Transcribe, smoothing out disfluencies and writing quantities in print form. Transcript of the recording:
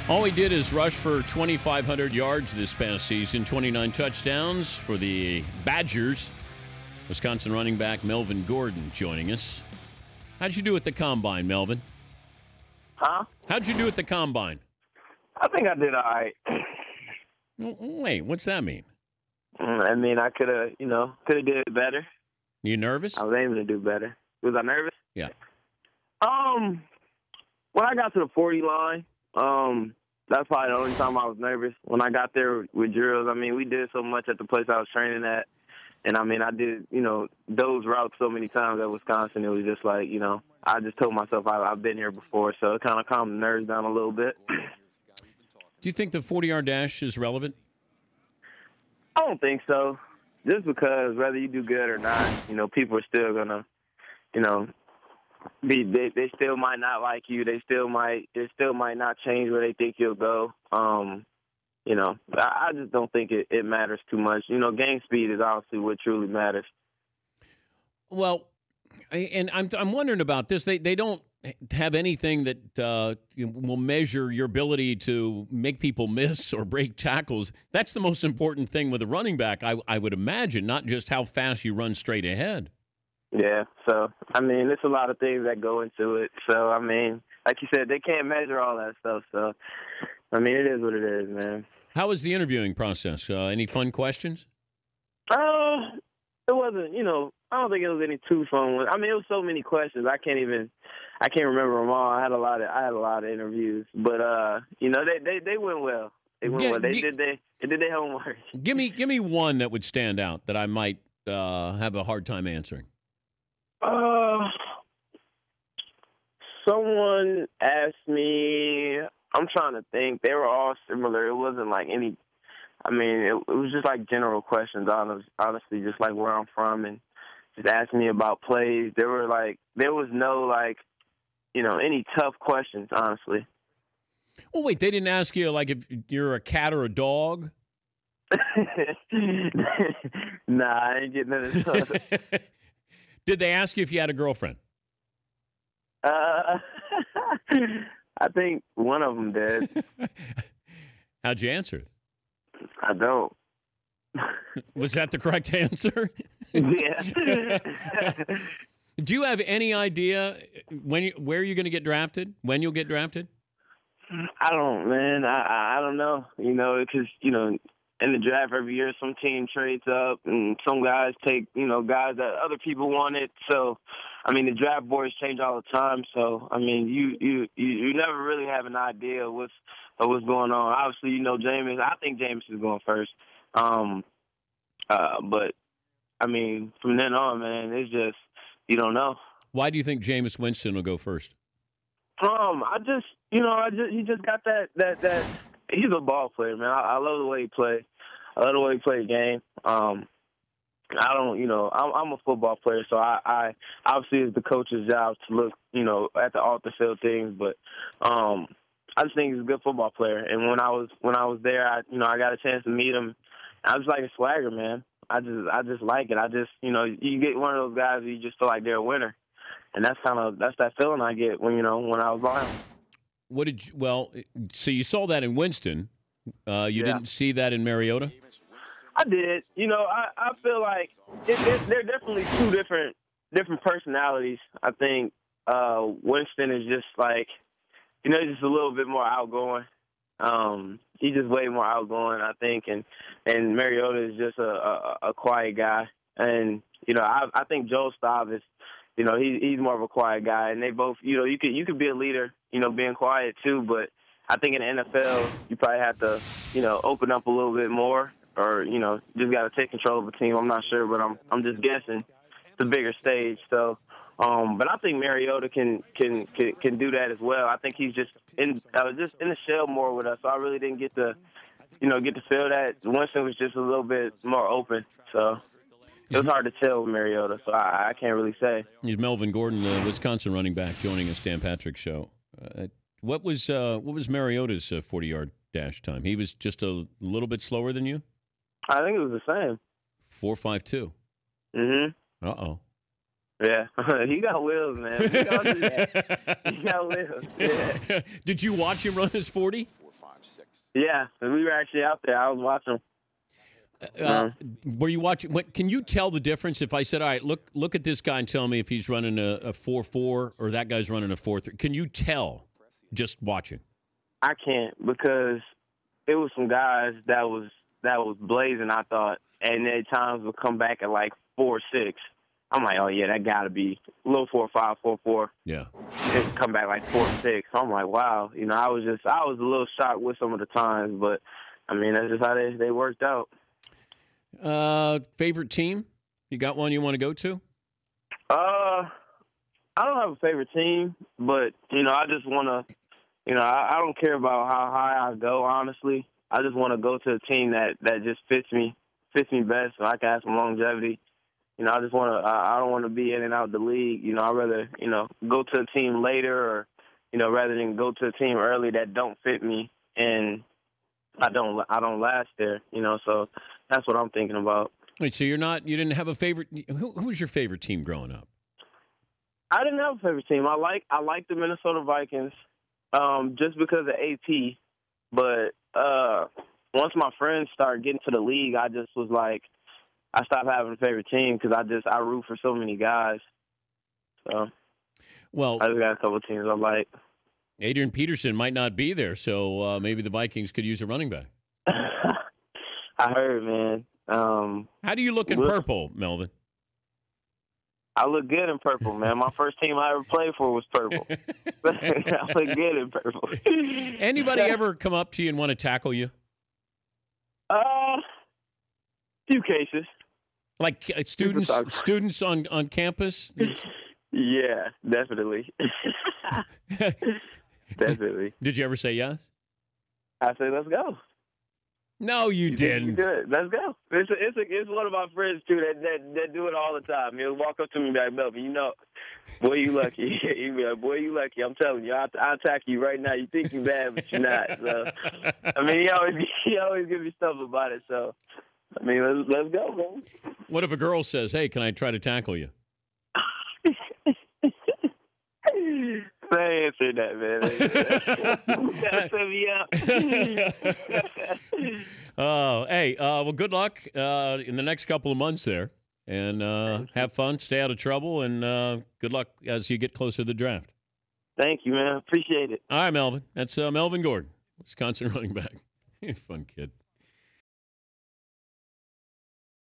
All he did is rush for 2,500 yards this past season, 29 touchdowns for the Badgers. Wisconsin running back Melvin Gordon joining us. How'd you do at the Combine, Melvin? Huh? How'd you do at the Combine? I think I did all right. Wait, what's that mean? I mean, I could have did it better. You nervous? I was aiming to do better. Was I nervous? Yeah. When I got to the 40 line, that's probably the only time I was nervous. When I got there with drills, I mean, we did so much at the place I was training at. And, I mean, I did, those routes so many times at Wisconsin. It was just like, I just told myself I've been here before. So it kind of calmed the nerves down a little bit. Do you think the 40-yard dash is relevant? I don't think so. Just because whether you do good or not, people are still going to, they still might not like you. It still might not change where they think you'll go. I just don't think it matters too much. Game speed is obviously what truly matters. Well, and I'm wondering about this. They don't have anything that will measure your ability to make people miss or break tackles. That's the most important thing with a running back, I would imagine, not just how fast you run straight ahead. Yeah, so, I mean, there's a lot of things that go into it. So, I mean, like you said, they can't measure all that stuff. So, I mean, it is what it is, man. How was the interviewing process? Any fun questions? It wasn't, I don't think it was any too fun ones. I mean, it was so many questions. I can't remember them all. I had a lot of interviews, but they went well. They went well. They did their homework. Give me one that would stand out that I might have a hard time answering. Someone asked me. I'm trying to think. They were all similar. It wasn't like any. I mean, it was just like general questions. Honestly, just like where I'm from and just asking me about plays. There was no any tough questions. Honestly. Well, wait. They didn't ask you like if you're a cat or a dog. Nah, I ain't getting none of stuff. Did they ask you if you had a girlfriend? I think one of them did. How'd you answer it? I don't. Was that the correct answer? Yeah. Do you have any idea where you're going to get drafted? When you'll get drafted? I don't, man. I don't know. Because in the draft every year, some team trades up, and some guys take guys that other people wanted. So, I mean, the draft boards change all the time. So, I mean, you never really have an idea of what's going on. Obviously, Jameis. I think Jameis is going first. But I mean, from then on, man, it's just you don't know. Why do you think Jameis Winston will go first? He just got that. He's a ball player, man. I love the way he plays. I love the way he plays the game. I'm a football player, so I obviously it's the coach's job to look, at the off the field things. But I just think he's a good football player. And when I was there, I got a chance to meet him. I was like a swagger, man. I just like it. You get one of those guys who you just feel like they're a winner, and that's that feeling I get when I was by him. So you saw that in Winston. You didn't see that in Mariota? I did. I feel like they're definitely two different personalities. I think Winston is just like, he's just a little bit more outgoing. He's just way more outgoing, I think, and Mariota is just a quiet guy. And I think Joe Staub is, he's more of a quiet guy, and they both, you could be a leader, being quiet too, but I think in the NFL you probably have to, open up a little bit more, or just got to take control of a team. I'm not sure, but I'm just guessing. It's a bigger stage, so. But I think Mariota can do that as well. I think he's just in the shell more with us. So I really didn't get to feel that. Winston was just a little bit more open, so. It was hard to tell with Mariota, so I can't really say. He's Melvin Gordon, the Wisconsin running back, joining us, Dan Patrick Show. What was Mariota's 40-yard dash time? He was just a little bit slower than you? I think it was the same. 4.52. Mm-hmm. Uh-oh. Yeah. He got wheels, man. He got wheels. Yeah. Did you watch him run his 40? Yeah, we were actually out there. I was watching. Were you watching? Can you tell the difference if I said, all right, look at this guy and tell me if he's running a 4.4 or that guy's running a 4.3? Can you tell just watching? I can't, because it was some guys that was blazing, I thought, and at times would come back at like 4.6. I'm like, oh yeah, that gotta be a little 4.5, 4.4. Yeah. It come back like 4.6. I'm like, wow. I was a little shocked with some of the times, but I mean, that's just how they worked out. Favorite team? You got one you want to go to? I don't have a favorite team, but I just want to. I don't care about how high I go. Honestly, I just want to go to a team that just fits me best, so I can have some longevity. I just want to. I don't want to be in and out the league. I'd rather go to a team later, or rather than go to a team early that don't fit me and I don't last there. So that's what I'm thinking about. Wait, so you didn't have a favorite? Who was your favorite team growing up? I didn't have a favorite team. I like the Minnesota Vikings, just because of AP. But once my friends started getting to the league, I just was like, I stopped having a favorite team because I root for so many guys. So, well, I just got a couple of teams I like. Adrian Peterson might not be there, so maybe the Vikings could use a running back. I heard, man. How do you look in purple, Melvin? I look good in purple, man. My first team I ever played for was purple. I look good in purple. Anybody ever come up to you and want to tackle you? Few cases. Like students on campus? Yeah, definitely. Definitely. Did you ever say yes? I said, let's go. No, you didn't. You did. Let's go. It's one of my friends, too, that do it all the time. He'll walk up to me and be like, Melvin, boy, you lucky. He'll be like, boy, you lucky. I'm telling you, I'll attack you right now. You think you're bad, but you're not. So, I mean, he always gives me stuff about it. So, I mean, let's go, man. What if a girl says, hey, can I try to tackle you? They answered that, man. That set me up. Oh, hey, well, good luck in the next couple of months there. And have fun, stay out of trouble, and good luck as you get closer to the draft. Thank you, man. Appreciate it. All right, Melvin. That's Melvin Gordon, Wisconsin running back. Fun kid.